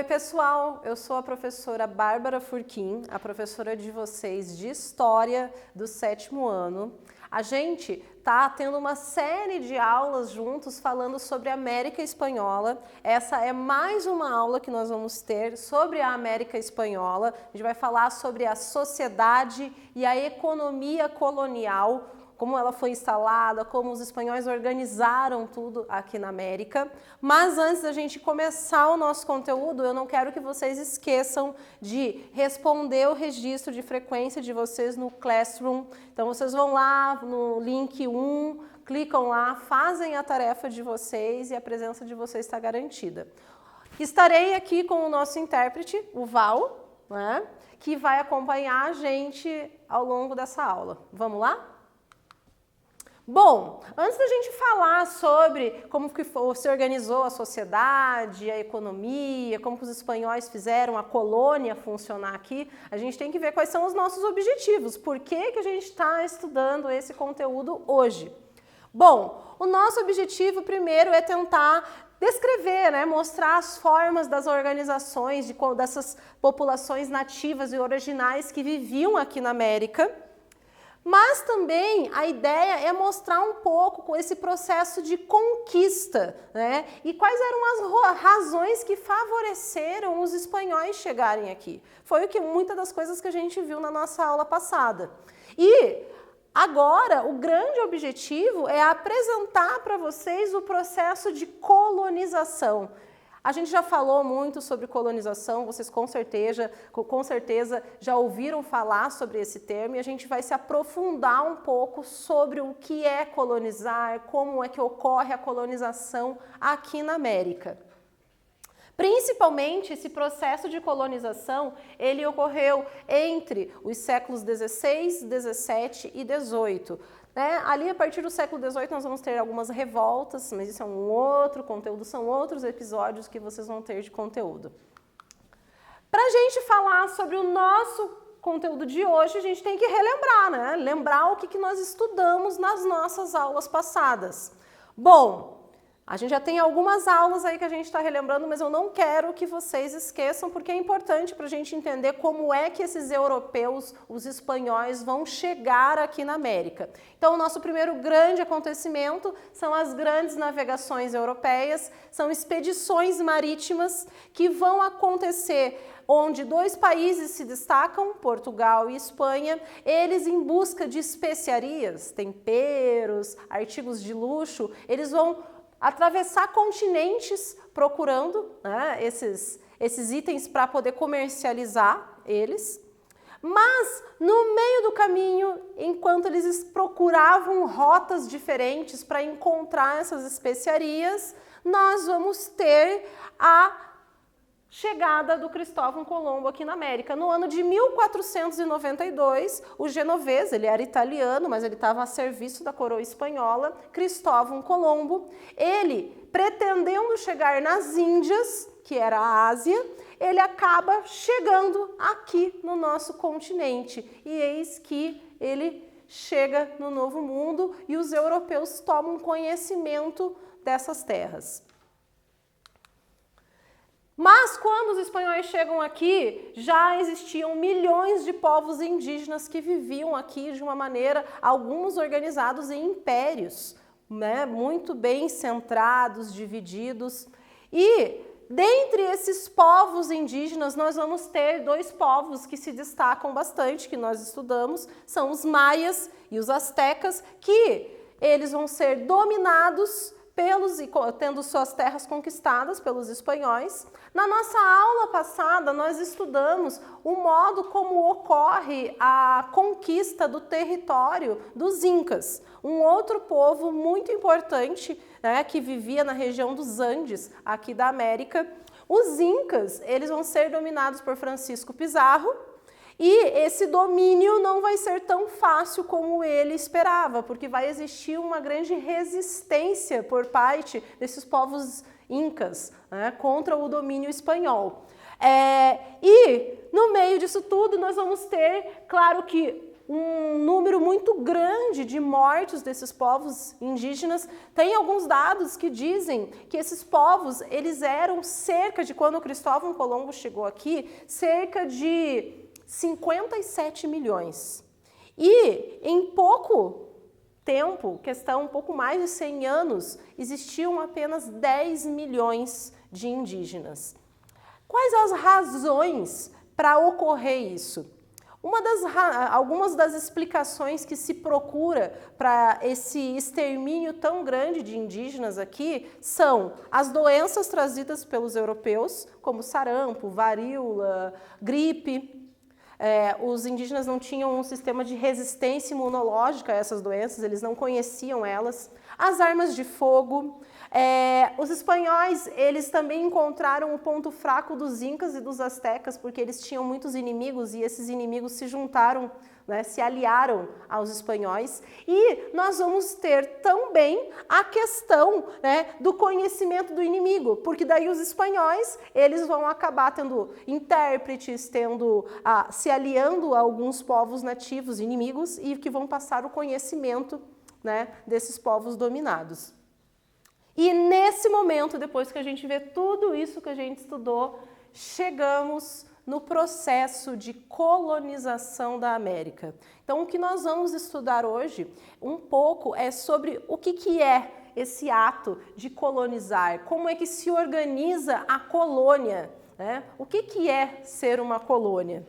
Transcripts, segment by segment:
Oi, pessoal! Eu sou a professora Bárbara Furquim, a professora de vocês de História do 7º ano. A gente está tendo uma série de aulas juntos falando sobre a América Espanhola. Essa é mais uma aula que nós vamos ter sobre a América Espanhola. A gente vai falar sobre a sociedade e a economia colonial, como ela foi instalada, como os espanhóis organizaram tudo aqui na América. Mas antes da gente começar o nosso conteúdo, eu não quero que vocês esqueçam de responder o registro de frequência de vocês no Classroom. Então vocês vão lá no link 1, clicam lá, fazem a tarefa de vocês e a presença de vocês está garantida. Estarei aqui com o nosso intérprete, o Val, né, que vai acompanhar a gente ao longo dessa aula. Vamos lá? Bom, antes da gente falar sobre como que se organizou a sociedade, a economia, como que os espanhóis fizeram a colônia funcionar aqui, a gente tem que ver quais são os nossos objetivos, por que que a gente está estudando esse conteúdo hoje. Bom, o nosso objetivo primeiro é tentar descrever, né, mostrar as formas das organizações dessas populações nativas e originais que viviam aqui na América. Mas também a ideia é mostrar um pouco com esse processo de conquista, né? E quais eram as razões que favoreceram os espanhóis chegarem aqui. Foi muitas das coisas que a gente viu na nossa aula passada. E agora o grande objetivo é apresentar para vocês o processo de colonização. A gente já falou muito sobre colonização, vocês com certeza já ouviram falar sobre esse termo e a gente vai se aprofundar um pouco sobre o que é colonizar, como é que ocorre a colonização aqui na América. Principalmente esse processo de colonização, ele ocorreu entre os séculos XVI, XVII e XVIII. Ali, a partir do século XVIII, nós vamos ter algumas revoltas, mas isso é um outro conteúdo, são outros episódios que vocês vão ter de conteúdo. Para a gente falar sobre o nosso conteúdo de hoje, a gente tem que relembrar, né? Lembrar o que nós estudamos nas nossas aulas passadas. Bom, a gente já tem algumas aulas aí que a gente está relembrando, mas eu não quero que vocês esqueçam, porque é importante para a gente entender como é que esses europeus, os espanhóis, vão chegar aqui na América. Então, o nosso primeiro grande acontecimento são as grandes navegações europeias, são expedições marítimas que vão acontecer onde dois países se destacam, Portugal e Espanha, eles em busca de especiarias, temperos, artigos de luxo, eles vão atravessar continentes procurando, né, esses itens para poder comercializar eles. Mas, no meio do caminho, enquanto eles procuravam rotas diferentes para encontrar essas especiarias, nós vamos ter a chegada do Cristóvão Colombo aqui na América. No ano de 1492, o genovês, ele era italiano, mas ele estava a serviço da coroa espanhola, Cristóvão Colombo, ele, pretendendo chegar nas Índias, que era a Ásia, ele acaba chegando aqui no nosso continente. E eis que ele chega no Novo Mundo e os europeus tomam conhecimento dessas terras. Mas quando os espanhóis chegam aqui, já existiam milhões de povos indígenas que viviam aqui de uma maneira, alguns organizados em impérios, né, muito bem centrados, divididos. E dentre esses povos indígenas, nós vamos ter dois povos que se destacam bastante, que nós estudamos, são os maias e os astecas, que eles vão ser dominados tendo suas terras conquistadas pelos espanhóis. Na nossa aula passada, nós estudamos o modo como ocorre a conquista do território dos Incas, um outro povo muito importante, né, que vivia na região dos Andes, aqui da América. Os Incas, eles vão ser dominados por Francisco Pizarro, e esse domínio não vai ser tão fácil como ele esperava, porque vai existir uma grande resistência por parte desses povos incas, né, contra o domínio espanhol. E no meio disso tudo nós vamos ter, claro que um número muito grande de mortos desses povos indígenas. Tem alguns dados que dizem que esses povos, eles eram cerca de, quando Cristóvão Colombo chegou aqui, cerca de 57 milhões. E em pouco tempo, questão um pouco mais de 100 anos, existiam apenas 10 milhões de indígenas. Quais as razões para ocorrer isso? Algumas das explicações que se procura para esse extermínio tão grande de indígenas aqui são as doenças trazidas pelos europeus, como sarampo, varíola, gripe. Os indígenas não tinham um sistema de resistência imunológica a essas doenças, eles não conheciam elas. As armas de fogo. Os espanhóis, eles também encontraram o ponto fraco dos incas e dos astecas, porque eles tinham muitos inimigos e esses inimigos se juntaram, né, se aliaram aos espanhóis. E nós vamos ter também a questão, né, do conhecimento do inimigo, porque daí os espanhóis, eles vão acabar tendo intérpretes, se aliando a alguns povos nativos inimigos e que vão passar o conhecimento, né, desses povos dominados. E nesse momento, depois que a gente vê tudo isso que a gente estudou, chegamos no processo de colonização da América. Então, o que nós vamos estudar hoje um pouco é sobre o que é esse ato de colonizar, como é que se organiza a colônia, né? O que é ser uma colônia?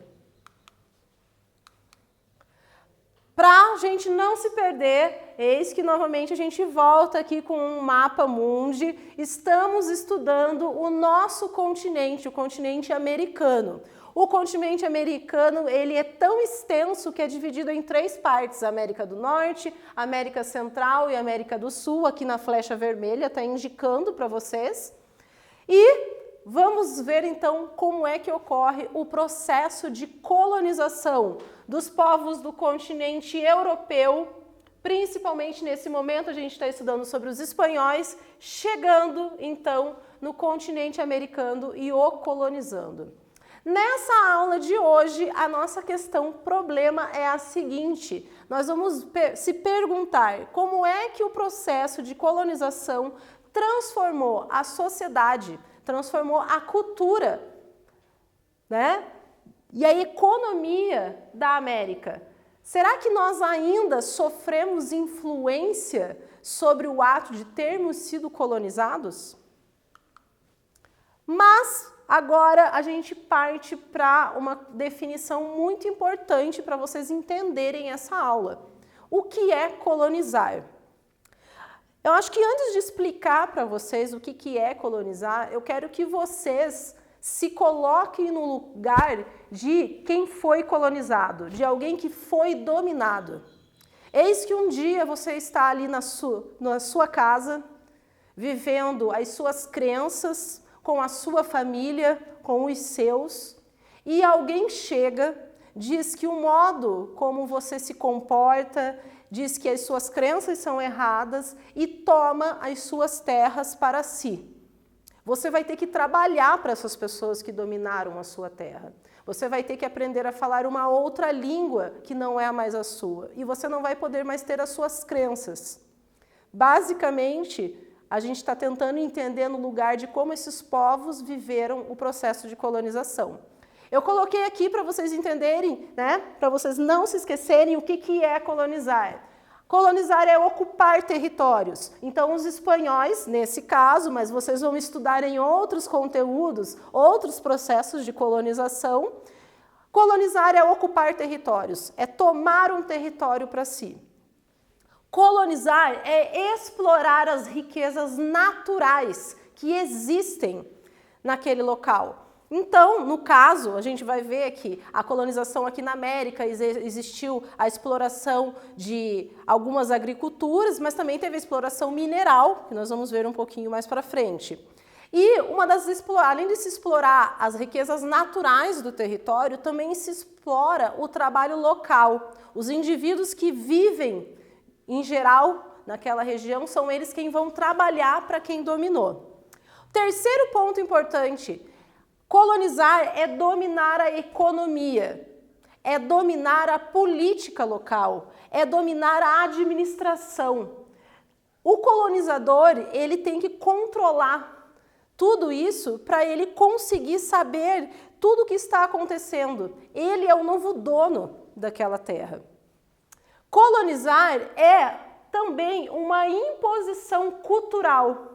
Para a gente não se perder, eis que novamente a gente volta aqui com um mapa mundi. Estamos estudando o nosso continente, o continente americano. O continente americano, ele é tão extenso que é dividido em 3 partes: América do Norte, América Central e América do Sul. Aqui na flecha vermelha está indicando para vocês. E vamos ver então como é que ocorre o processo de colonização dos povos do continente europeu. Principalmente nesse momento a gente está estudando sobre os espanhóis, chegando então no continente americano e o colonizando. Nessa aula de hoje, a nossa questão problema é a seguinte: nós vamos se perguntar como é que o processo de colonização transformou a sociedade, transformou a cultura, né? E a economia da América. Será que nós ainda sofremos influência sobre o ato de termos sido colonizados? Mas agora a gente parte para uma definição muito importante para vocês entenderem essa aula. O que é colonizar? Eu acho que antes de explicar para vocês o que é colonizar, eu quero que vocês se coloquem no lugar de quem foi colonizado, de alguém que foi dominado. Eis que um dia você está ali na sua casa, vivendo as suas crenças, com a sua família, com os seus, e alguém chega, diz que o modo como você se comporta, diz que as suas crenças são erradas e toma as suas terras para si. Você vai ter que trabalhar para essas pessoas que dominaram a sua terra. Você vai ter que aprender a falar uma outra língua que não é mais a sua. E você não vai poder mais ter as suas crenças. Basicamente, a gente está tentando entender no lugar de como esses povos viveram o processo de colonização. Eu coloquei aqui para vocês entenderem, né? Para vocês não se esquecerem o que é colonizar. Colonizar é ocupar territórios. Então, os espanhóis, nesse caso, mas vocês vão estudar em outros conteúdos, outros processos de colonização. Colonizar é ocupar territórios, é tomar um território para si. Colonizar é explorar as riquezas naturais que existem naquele local. Então, no caso, a gente vai ver que a colonização aqui na América existiu a exploração de algumas agriculturas, mas também teve a exploração mineral, que nós vamos ver um pouquinho mais para frente. E além de se explorar as riquezas naturais do território, também se explora o trabalho local. Os indivíduos que vivem, em geral, naquela região, são eles quem vão trabalhar para quem dominou. Terceiro ponto importante: colonizar é dominar a economia. é dominar a política local, é dominar a administração. O colonizador, ele tem que controlar tudo isso para ele conseguir saber tudo o que está acontecendo. Ele é o novo dono daquela terra. Colonizar é também uma imposição cultural.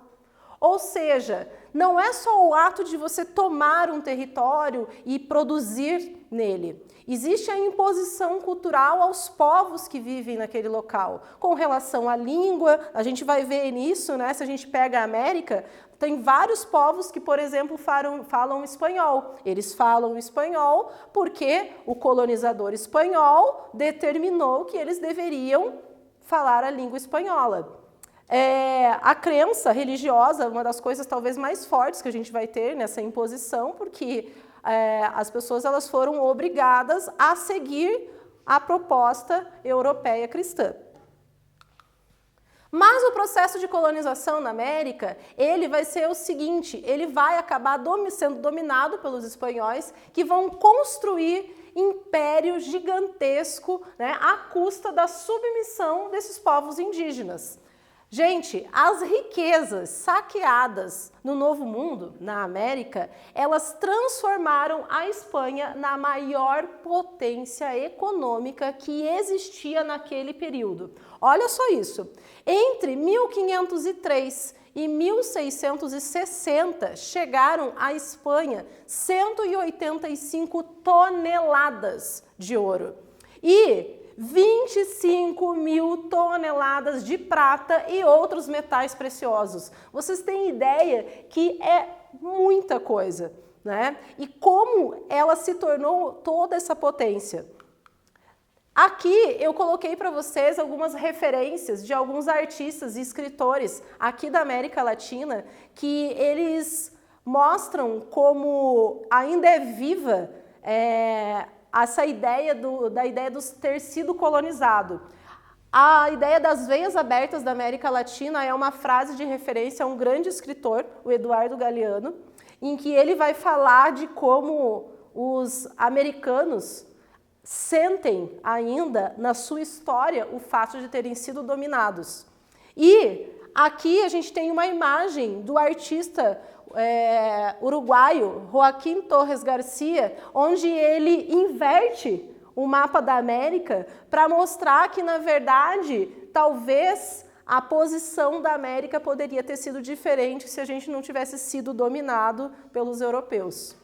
Ou seja, não é só o ato de você tomar um território e produzir nele. Existe a imposição cultural aos povos que vivem naquele local. Com relação à língua, a gente vai ver nisso, né? Se a gente pega a América, tem vários povos que, por exemplo, falam espanhol. Eles falam espanhol porque o colonizador espanhol determinou que eles deveriam falar a língua espanhola. A crença religiosa, uma das coisas talvez mais fortes que a gente vai ter nessa imposição, porque as pessoas elas foram obrigadas a seguir a proposta europeia cristã. Mas o processo de colonização na América, ele vai ser o seguinte, ele vai acabar sendo dominado pelos espanhóis, que vão construir império gigantesco, né, à custa da submissão desses povos indígenas. Gente, as riquezas saqueadas no Novo Mundo, na América, elas transformaram a Espanha na maior potência econômica que existia naquele período. Olha só isso, entre 1503 e 1660 chegaram à Espanha 185 toneladas de ouro e 25 mil toneladas de prata e outros metais preciosos. Vocês têm ideia que é muita coisa, né? E como ela se tornou toda essa potência. Aqui eu coloquei para vocês algumas referências de alguns artistas e escritores aqui da América Latina que eles mostram como ainda é viva essa ideia da ideia de ter sido colonizado. A ideia das veias abertas da América Latina é uma frase de referência a um grande escritor, o Eduardo Galeano, em que ele vai falar de como os americanos sentem ainda na sua história o fato de terem sido dominados. E aqui a gente tem uma imagem do artista uruguaio Joaquim Torres Garcia, onde ele inverte o mapa da América para mostrar que, na verdade, talvez a posição da América poderia ter sido diferente se a gente não tivesse sido dominado pelos europeus.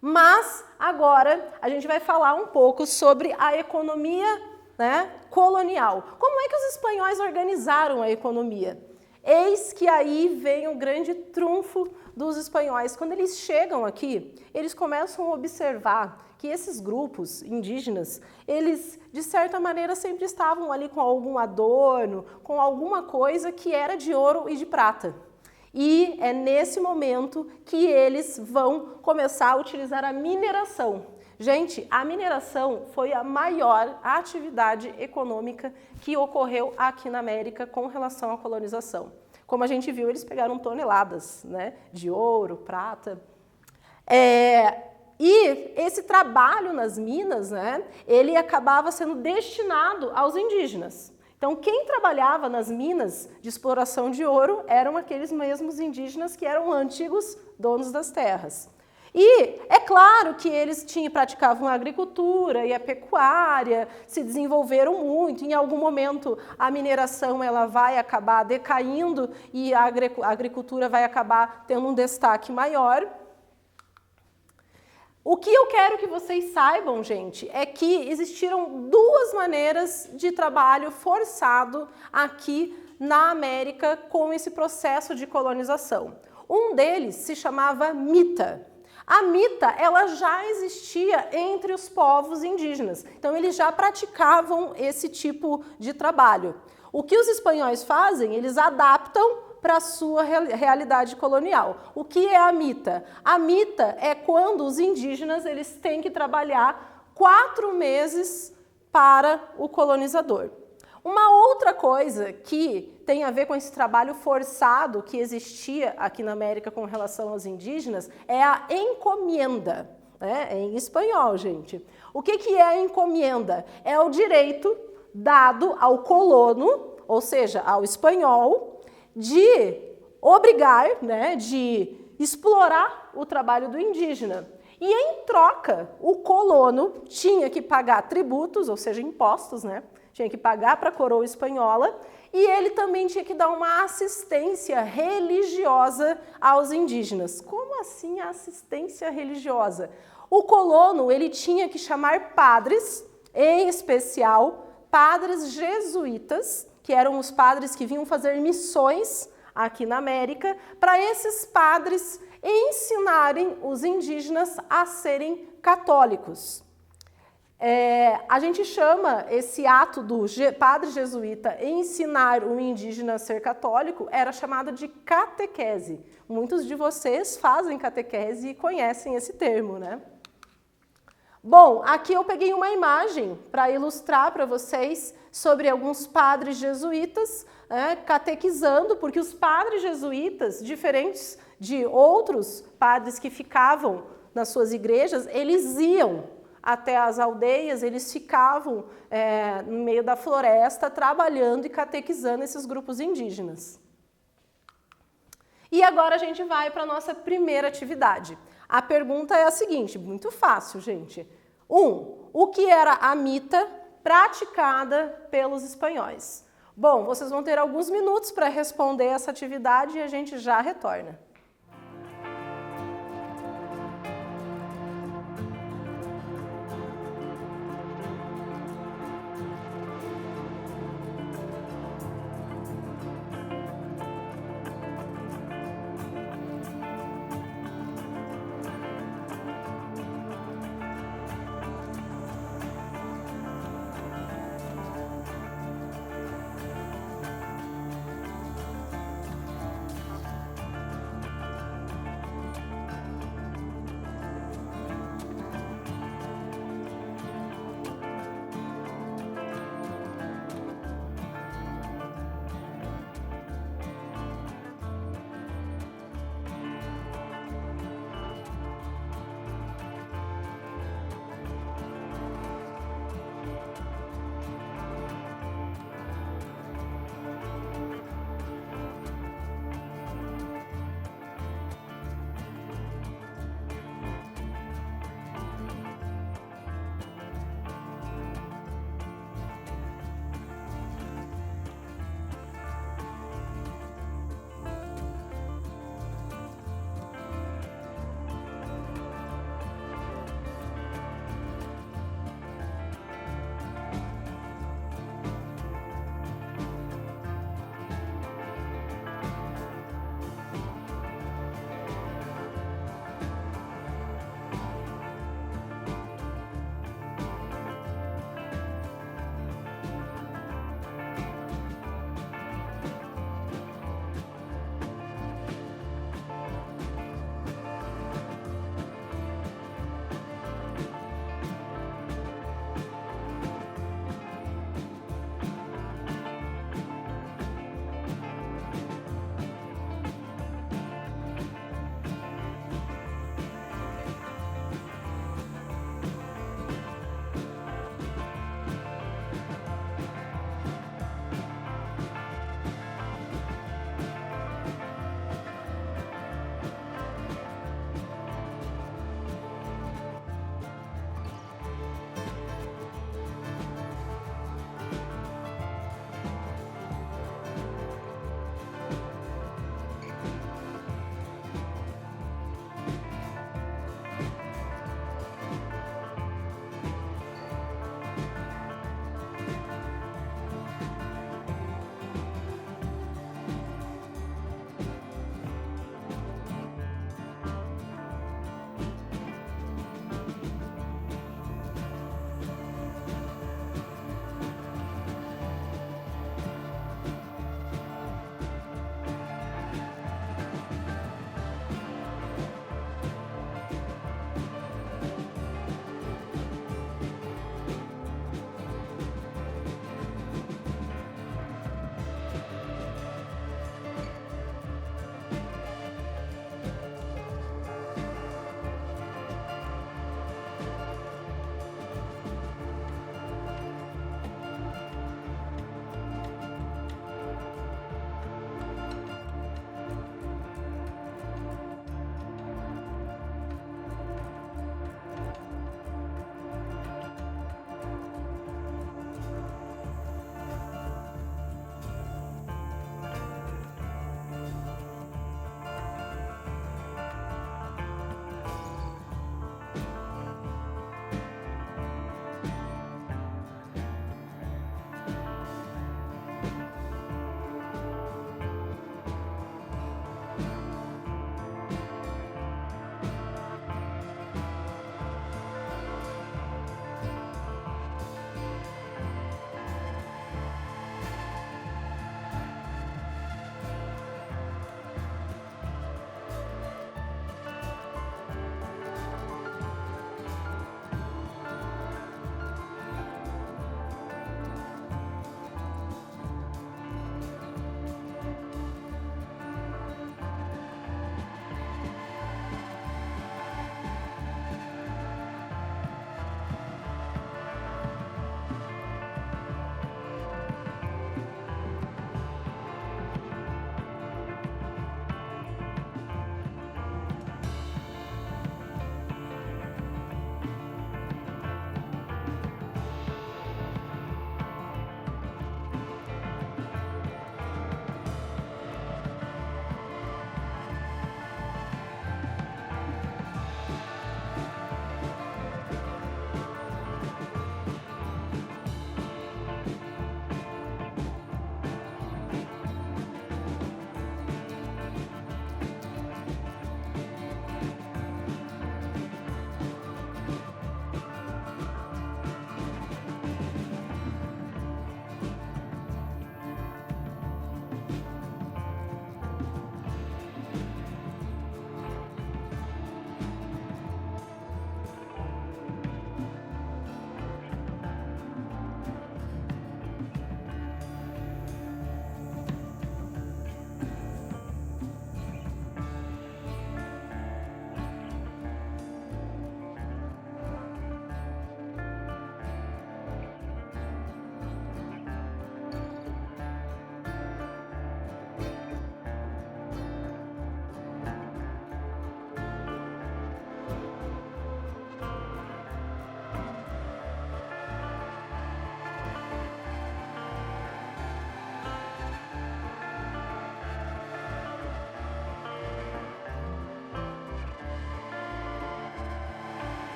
Mas agora a gente vai falar um pouco sobre a economia, né, colonial. Como é que os espanhóis organizaram a economia? Eis que aí vem o grande trunfo dos espanhóis. Quando eles chegam aqui, eles começam a observar que esses grupos indígenas, eles, de certa maneira, sempre estavam ali com algum adorno, com alguma coisa que era de ouro e de prata. E é nesse momento que eles vão começar a utilizar a mineração. Gente, a mineração foi a maior atividade econômica que ocorreu aqui na América com relação à colonização. Como a gente viu, eles pegaram toneladas, né, de ouro, prata. E esse trabalho nas minas, né, ele acabava sendo destinado aos indígenas. Então, quem trabalhava nas minas de exploração de ouro eram aqueles mesmos indígenas que eram antigos donos das terras. E é claro que eles praticavam a agricultura e a pecuária, se desenvolveram muito. Em algum momento a mineração ela vai acabar decaindo e a agricultura vai acabar tendo um destaque maior. O que eu quero que vocês saibam, gente, é que existiram duas maneiras de trabalho forçado aqui na América com esse processo de colonização. Um deles se chamava mita. A mita, ela já existia entre os povos indígenas, então eles já praticavam esse tipo de trabalho. O que os espanhóis fazem? Eles adaptam para a sua realidade colonial. O que é a mita? A mita é quando os indígenas eles têm que trabalhar 4 meses para o colonizador. Uma outra coisa que tem a ver com esse trabalho forçado que existia aqui na América com relação aos indígenas é a encomenda. né? É em espanhol, gente. O que é a encomenda? É o direito dado ao colono, ou seja, ao espanhol, de obrigar, né, de explorar o trabalho do indígena. E em troca, o colono tinha que pagar tributos, ou seja, impostos, né? Tinha que pagar para a coroa espanhola, e ele também tinha que dar uma assistência religiosa aos indígenas. Como assim assistência religiosa? O colono, ele tinha que chamar padres, em especial padres jesuítas, que eram os padres que vinham fazer missões aqui na América, para esses padres ensinarem os indígenas a serem católicos. A gente chama esse ato do padre jesuíta ensinar o indígena a ser católico, era chamado de catequese. Muitos de vocês fazem catequese e conhecem esse termo, né? Bom, aqui eu peguei uma imagem para ilustrar para vocês sobre alguns padres jesuítas, né, catequizando, porque os padres jesuítas, diferentes de outros padres que ficavam nas suas igrejas, eles iam até as aldeias, eles ficavam no meio da floresta trabalhando e catequizando esses grupos indígenas. E agora a gente vai para a nossa primeira atividade. A pergunta é a seguinte, muito fácil, gente. O que era a mita praticada pelos espanhóis? Bom, vocês vão ter alguns minutos para responder essa atividade e a gente já retorna.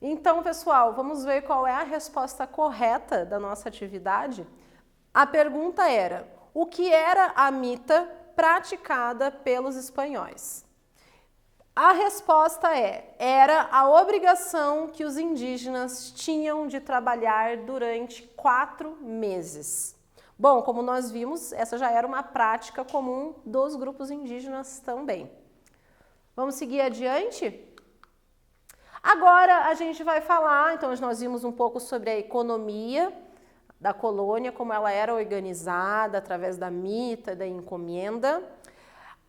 Então, pessoal, vamos ver qual é a resposta correta da nossa atividade? A pergunta era: o que era a mita praticada pelos espanhóis? A resposta era a obrigação que os indígenas tinham de trabalhar durante 4 meses. Bom, como nós vimos, essa já era uma prática comum dos grupos indígenas também. Vamos seguir adiante? Agora a gente vai falar, então nós vimos um pouco sobre a economia da colônia, como ela era organizada através da mita, da encomenda.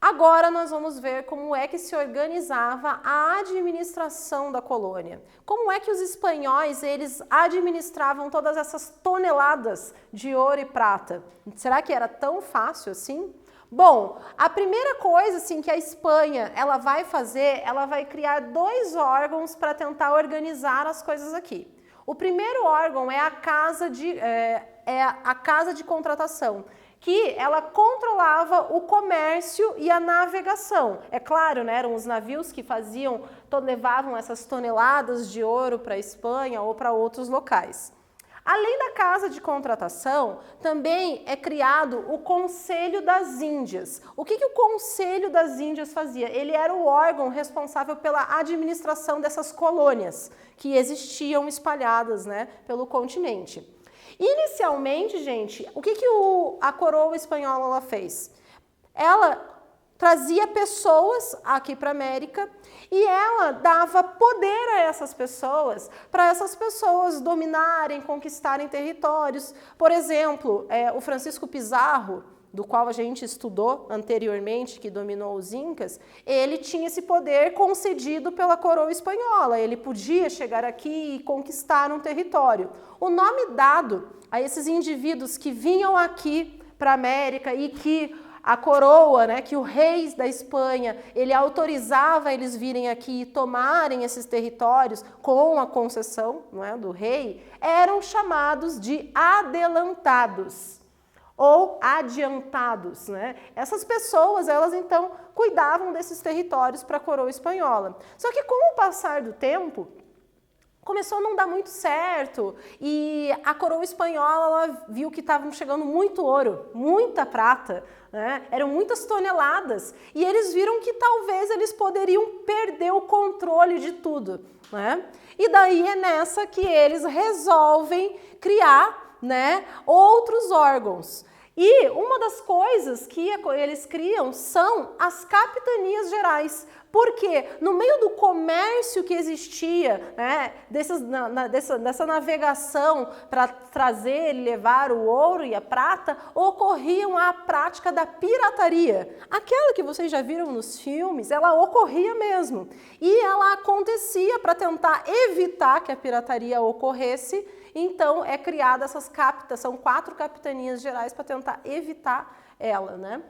Agora nós vamos ver como é que se organizava a administração da colônia. Como é que os espanhóis, eles administravam todas essas toneladas de ouro e prata? Será que era tão fácil assim? Bom, a primeira coisa assim, que a Espanha ela vai fazer, ela vai criar 2 órgãos para tentar organizar as coisas aqui. O primeiro órgão é a Casa de Contratação, que ela controlava o comércio e a navegação. É claro, né, eram os navios que levavam essas toneladas de ouro para a Espanha ou para outros locais. Além da Casa de Contratação, também é criado o Conselho das Índias. O que o Conselho das Índias fazia? Ele era o órgão responsável pela administração dessas colônias que existiam espalhadas, né, pelo continente. Inicialmente, gente, o que a coroa espanhola ela fez? Ela trazia pessoas aqui para a América e ela dava poder a essas pessoas, para essas pessoas dominarem, conquistarem territórios. Por exemplo, o Francisco Pizarro, do qual a gente estudou anteriormente, que dominou os Incas, ele tinha esse poder concedido pela coroa espanhola. Ele podia chegar aqui e conquistar um território. O nome dado a esses indivíduos que vinham aqui para a América e que a coroa, né, que o rei da Espanha, ele autorizava eles virem aqui e tomarem esses territórios com a concessão, não é, do rei, eram chamados de adelantados ou adiantados, né? Essas pessoas, elas então cuidavam desses territórios para a coroa espanhola. Só que com o passar do tempo, começou a não dar muito certo e a coroa espanhola ela viu que estavam chegando muito ouro, muita prata, né? Eram muitas toneladas e eles viram que talvez eles poderiam perder o controle de tudo, né? E daí é nessa que eles resolvem criar, né, outros órgãos. E uma das coisas que eles criam são as capitanias gerais, porque no meio do comércio que existia, né, dessa navegação para trazer e levar o ouro e a prata, ocorriam a prática da pirataria. Aquela que vocês já viram nos filmes, ela ocorria mesmo. E ela acontecia para tentar evitar que a pirataria ocorresse. Então, é criada são 4 capitanias gerais para tentar evitar ela, né?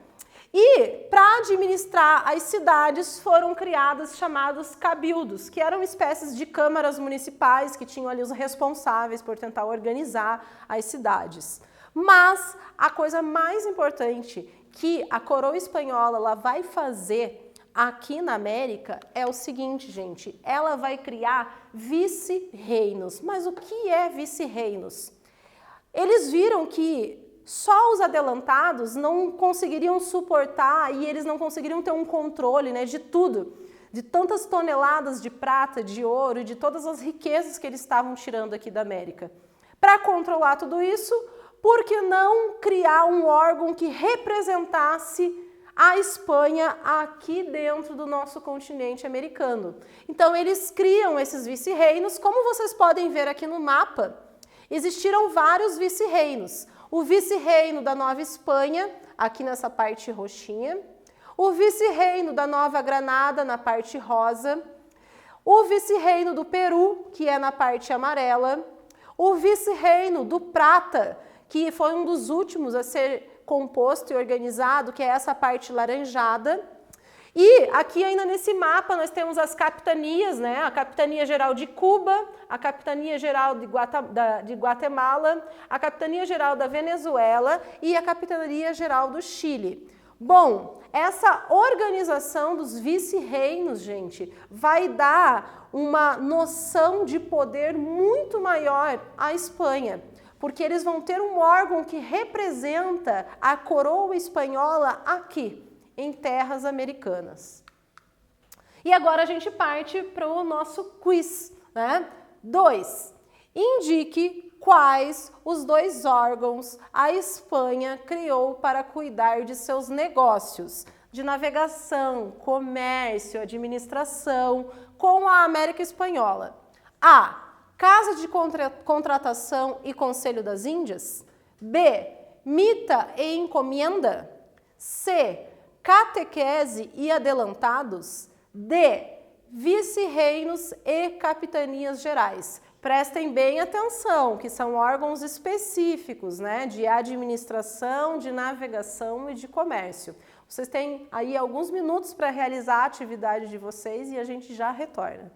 E, para administrar as cidades, foram criadas chamados cabildos, que eram espécies de câmaras municipais que tinham ali os responsáveis por tentar organizar as cidades. Mas, a coisa mais importante que a coroa espanhola ela vai fazer aqui na América é o seguinte, gente, ela vai criar vice-reinos. Mas o que é vice-reinos? Eles viram que só os adelantados não conseguiriam suportar e eles não conseguiriam ter um controle, né, de tudo, de tantas toneladas de prata, de ouro e de todas as riquezas que eles estavam tirando aqui da América. Para controlar tudo isso, por que não criar um órgão que representasse a Espanha aqui dentro do nosso continente americano? Então, eles criam esses vice-reinos. Como vocês podem ver aqui no mapa, existiram vários vice-reinos. O vice-reino da Nova Espanha, aqui nessa parte roxinha. O vice-reino da Nova Granada, na parte rosa. O vice-reino do Peru, que é na parte amarela. O vice-reino do Prata, que foi um dos últimos a ser composto e organizado, que é essa parte laranjada. E aqui ainda nesse mapa nós temos as capitanias, né? A Capitania Geral de Cuba, a Capitania Geral de Guatemala, a Capitania Geral da Venezuela e a Capitania Geral do Chile. Bom, essa organização dos vice-reinos, gente, vai dar uma noção de poder muito maior à Espanha, porque eles vão ter um órgão que representa a coroa espanhola aqui, em terras americanas. E agora a gente parte para o nosso quiz, né? 2. Indique quais os 2 órgãos a Espanha criou para cuidar de seus negócios de navegação, comércio, administração com a América Espanhola. A. Casa de Contratação e Conselho das Índias. B. Mita e Encomienda. C. Catequese e Adelantados. D. Vice-reinos e capitanias gerais. Prestem bem atenção, que são órgãos específicos, né, de administração, de navegação e de comércio. Vocês têm aí alguns minutos para realizar a atividade de vocês e a gente já retorna.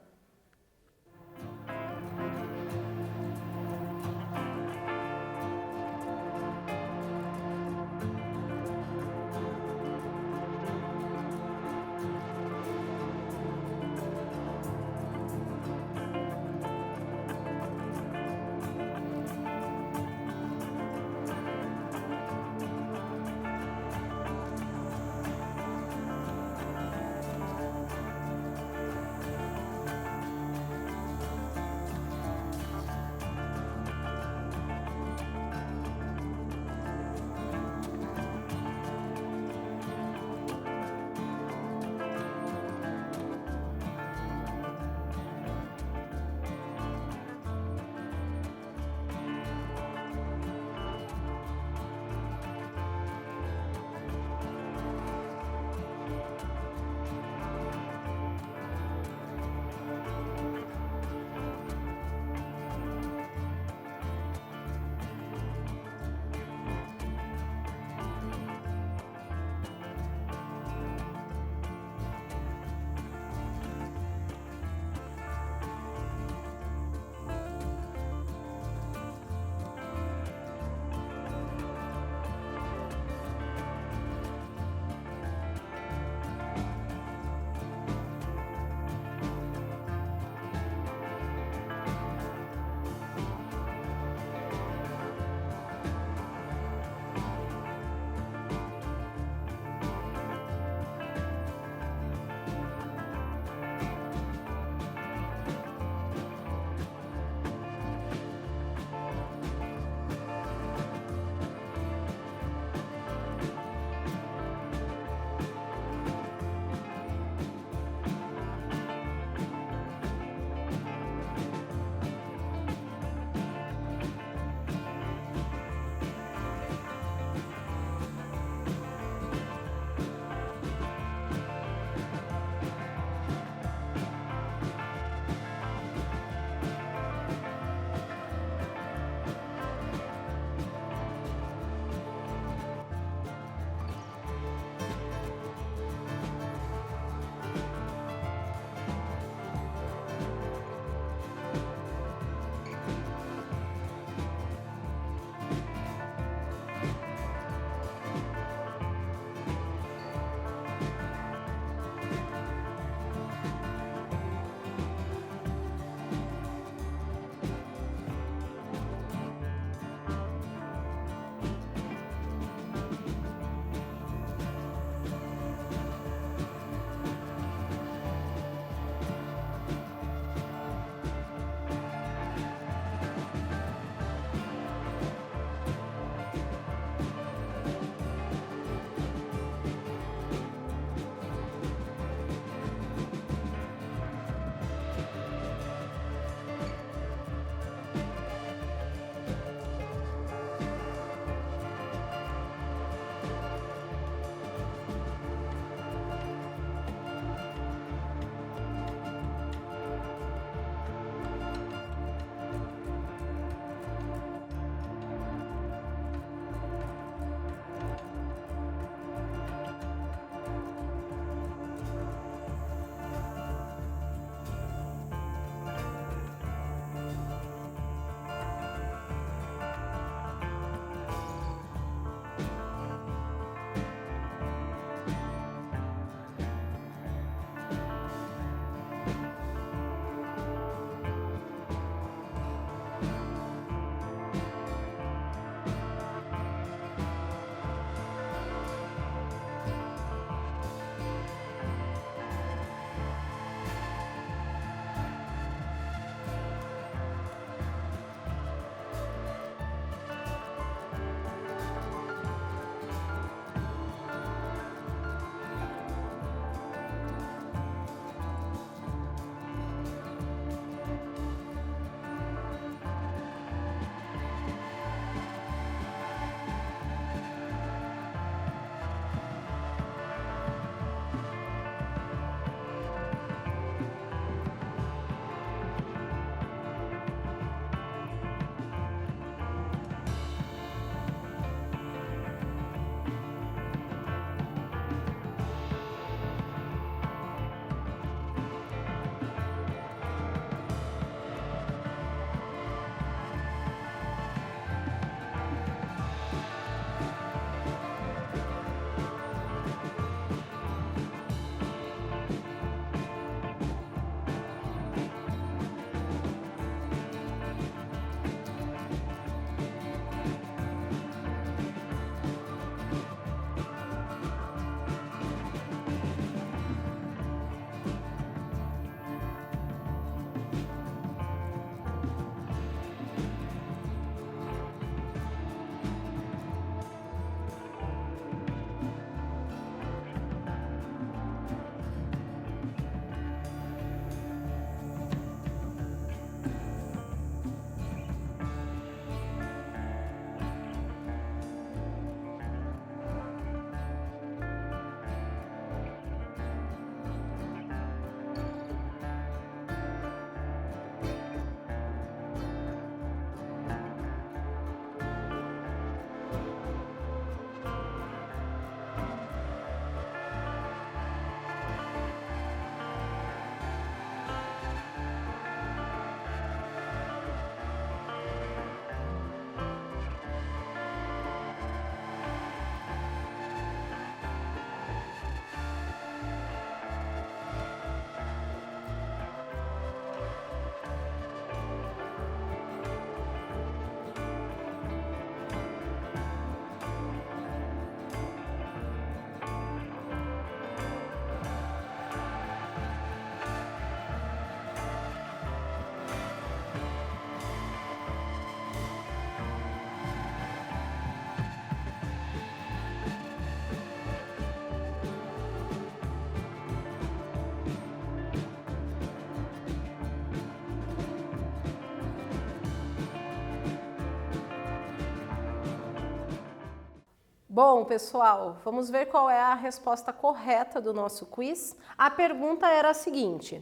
Bom, pessoal, vamos ver qual é a resposta correta do nosso quiz. A pergunta era a seguinte: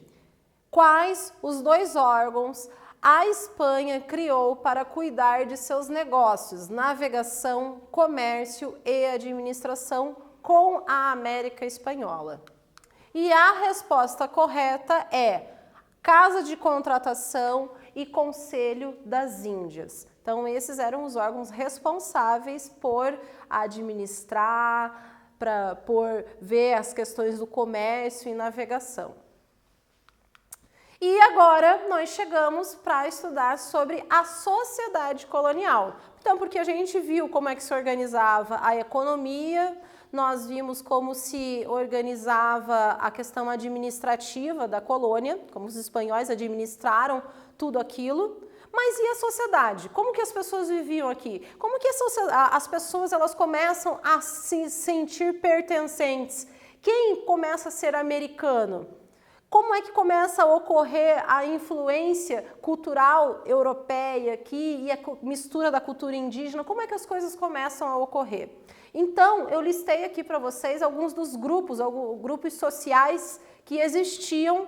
quais os 2 órgãos a Espanha criou para cuidar de seus negócios, navegação, comércio e administração com a América Espanhola? E a resposta correta é Casa de Contratação e Conselho das Índias. Então, esses eram os órgãos responsáveis por administrar, por ver as questões do comércio e navegação. E agora nós chegamos para estudar sobre a sociedade colonial. Então, porque a gente viu como é que se organizava a economia, nós vimos como se organizava a questão administrativa da colônia, como os espanhóis administraram tudo aquilo. Mas e a sociedade? Como que as pessoas viviam aqui? Como que as pessoas elas começam a se sentir pertencentes? Quem começa a ser americano? Como é que começa a ocorrer a influência cultural europeia aqui e a mistura da cultura indígena? Como é que as coisas começam a ocorrer? Então, eu listei aqui para vocês alguns dos grupos sociais que existiam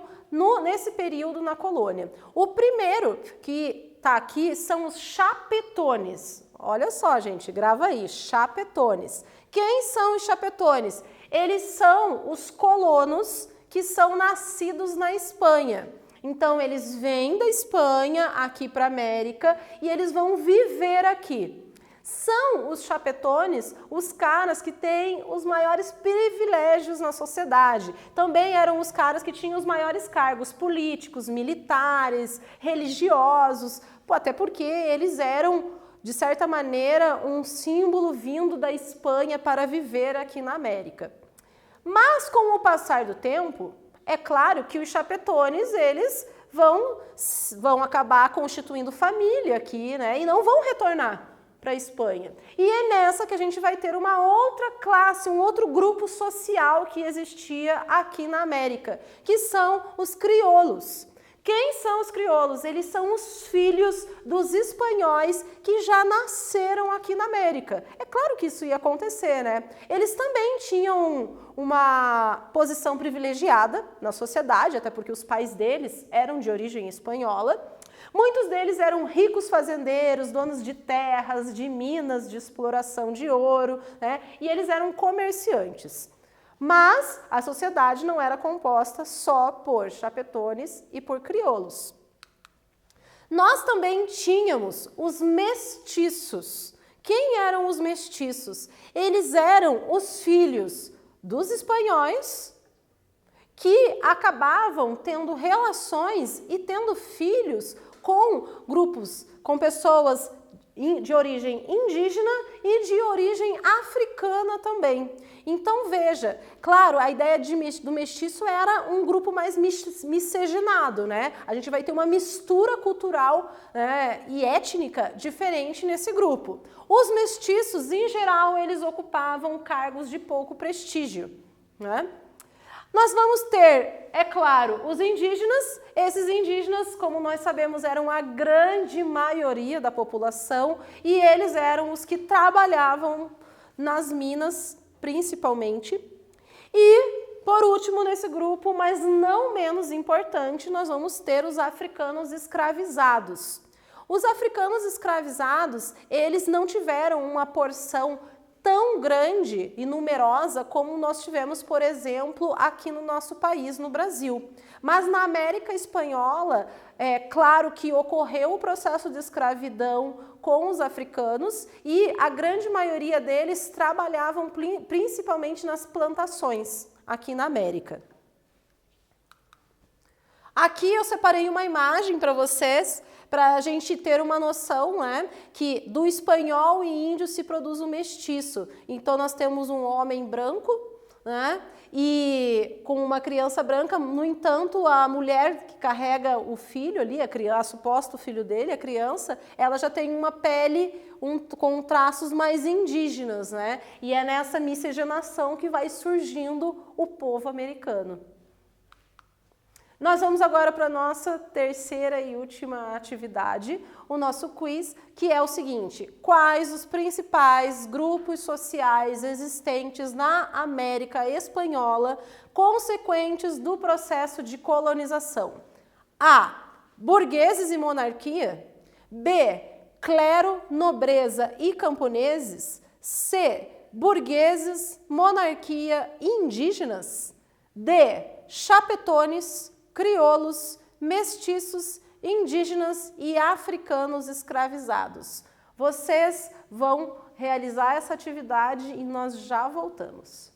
nesse período na colônia. O primeiro que está aqui são os chapetones. Olha só, gente, grava aí, chapetones. Quem são os chapetones? Eles são os colonos que são nascidos na Espanha. Então, eles vêm da Espanha aqui para a América e eles vão viver aqui. São os chapetones os caras que têm os maiores privilégios na sociedade. Também eram os caras que tinham os maiores cargos políticos, militares, religiosos, até porque eles eram, de certa maneira, um símbolo vindo da Espanha para viver aqui na América. Mas com o passar do tempo, é claro que os chapetones, eles vão acabar constituindo família aqui, né? E não vão retornar para a Espanha. E é nessa que a gente vai ter uma outra classe, um outro grupo social que existia aqui na América, que são os crioulos. Quem são os crioulos? Eles são os filhos dos espanhóis que já nasceram aqui na América. É claro que isso ia acontecer, né? Eles também tinham uma posição privilegiada na sociedade, até porque os pais deles eram de origem espanhola. Muitos deles eram ricos fazendeiros, donos de terras, de minas, de exploração de ouro, né? E eles eram comerciantes. Mas a sociedade não era composta só por chapetones e por crioulos. Nós também tínhamos os mestiços. Quem eram os mestiços? Eles eram os filhos dos espanhóis que acabavam tendo relações e tendo filhos com grupos, com pessoas de origem indígena e de origem africana também. Então, veja, claro, a ideia do mestiço era um grupo mais miscigenado, né? A gente vai ter uma mistura cultural, né, e étnica diferente nesse grupo. Os mestiços, em geral, eles ocupavam cargos de pouco prestígio, né? Nós vamos ter, é claro, os indígenas. Esses indígenas, como nós sabemos, eram a grande maioria da população e eles eram os que trabalhavam nas minas, principalmente. E, por último, nesse grupo, mas não menos importante, nós vamos ter os africanos escravizados. Os africanos escravizados, eles não tiveram uma porção tão grande e numerosa como nós tivemos, por exemplo, aqui no nosso país, no Brasil. Mas na América Espanhola, é claro que ocorreu o processo de escravidão com os africanos e a grande maioria deles trabalhavam principalmente nas plantações aqui na América. Aqui eu separei uma imagem para vocês, para a gente ter uma noção, né, que do espanhol e índio se produz o mestiço. Então, nós temos um homem branco, né, e com uma criança branca. No entanto, a mulher que carrega o filho ali, a suposto filho dele, a criança, ela já tem uma pele com traços mais indígenas, né, e é nessa miscigenação que vai surgindo o povo americano. Nós vamos agora para a nossa terceira e última atividade, o nosso quiz, que é o seguinte: quais os principais grupos sociais existentes na América Espanhola consequentes do processo de colonização? A. Burgueses e monarquia. B. Clero, nobreza e camponeses. C. Burgueses, monarquia e indígenas. D. Chapetones, crioulos, mestiços, indígenas e africanos escravizados. Vocês vão realizar essa atividade e nós já voltamos.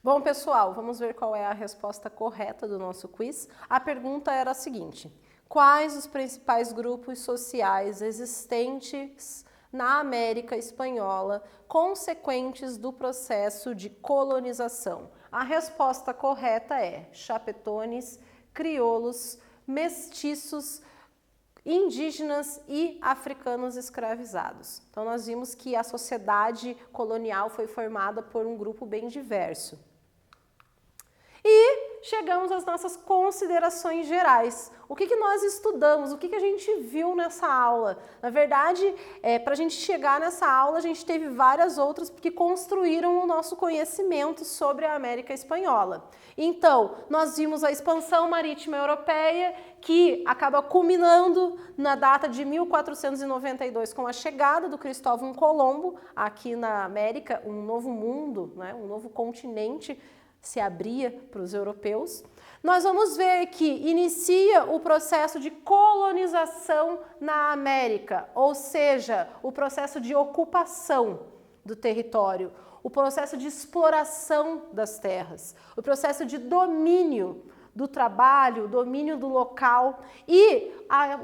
Bom, pessoal, vamos ver qual é a resposta correta do nosso quiz. A pergunta era a seguinte: quais os principais grupos sociais existentes na América Espanhola consequentes do processo de colonização? A resposta correta é chapetones, crioulos, mestiços, indígenas e africanos escravizados. Então, nós vimos que a sociedade colonial foi formada por um grupo bem diverso. E chegamos às nossas considerações gerais. O que nós estudamos? O que a gente viu nessa aula? Na verdade, para a gente chegar nessa aula, a gente teve várias outras que construíram o nosso conhecimento sobre a América Espanhola. Então, nós vimos a expansão marítima europeia, que acaba culminando na data de 1492, com a chegada do Cristóvão Colombo aqui na América, um novo mundo, né, um novo continente se abria para os europeus. Nós vamos ver que inicia o processo de colonização na América, ou seja, o processo de ocupação do território, o processo de exploração das terras, o processo de domínio do trabalho, domínio do local e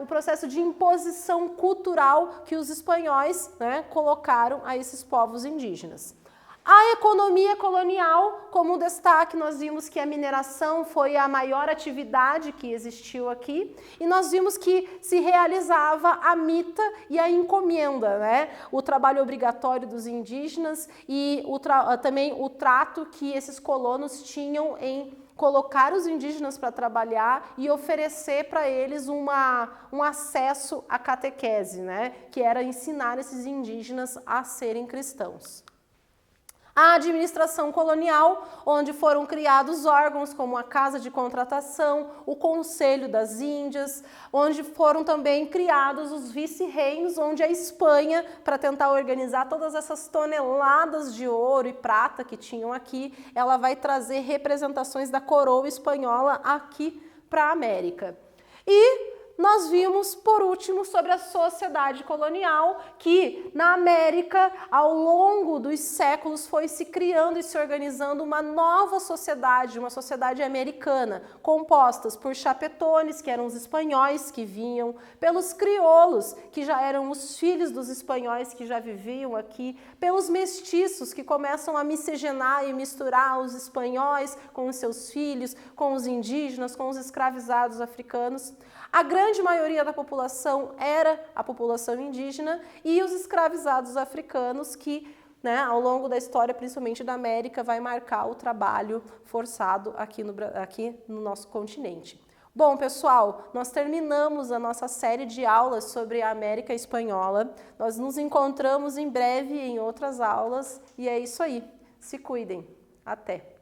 o processo de imposição cultural que os espanhóis, né, colocaram a esses povos indígenas. A economia colonial, como destaque, nós vimos que a mineração foi a maior atividade que existiu aqui e nós vimos que se realizava a mita e a encomenda, né? O trabalho obrigatório dos indígenas e também o trato que esses colonos tinham em colocar os indígenas para trabalhar e oferecer para eles um acesso à catequese, né? Que era ensinar esses indígenas a serem cristãos. A administração colonial, onde foram criados órgãos como a Casa de Contratação, o Conselho das Índias, onde foram também criados os vice-reinos, onde a Espanha, para tentar organizar todas essas toneladas de ouro e prata que tinham aqui, ela vai trazer representações da coroa espanhola aqui para a América. E nós vimos, por último, sobre a sociedade colonial, que na América, ao longo dos séculos, foi se criando e se organizando uma nova sociedade, uma sociedade americana, compostas por chapetones, que eram os espanhóis que vinham, pelos crioulos, que já eram os filhos dos espanhóis que já viviam aqui, pelos mestiços, que começam a miscigenar e misturar os espanhóis com os seus filhos, com os indígenas, com os escravizados africanos. A grande maioria da população era a população indígena e os escravizados africanos que, né, ao longo da história, principalmente da América, vai marcar o trabalho forçado aqui no nosso continente. Bom, pessoal, nós terminamos a nossa série de aulas sobre a América Espanhola. Nós nos encontramos em breve em outras aulas e é isso aí. Se cuidem. Até!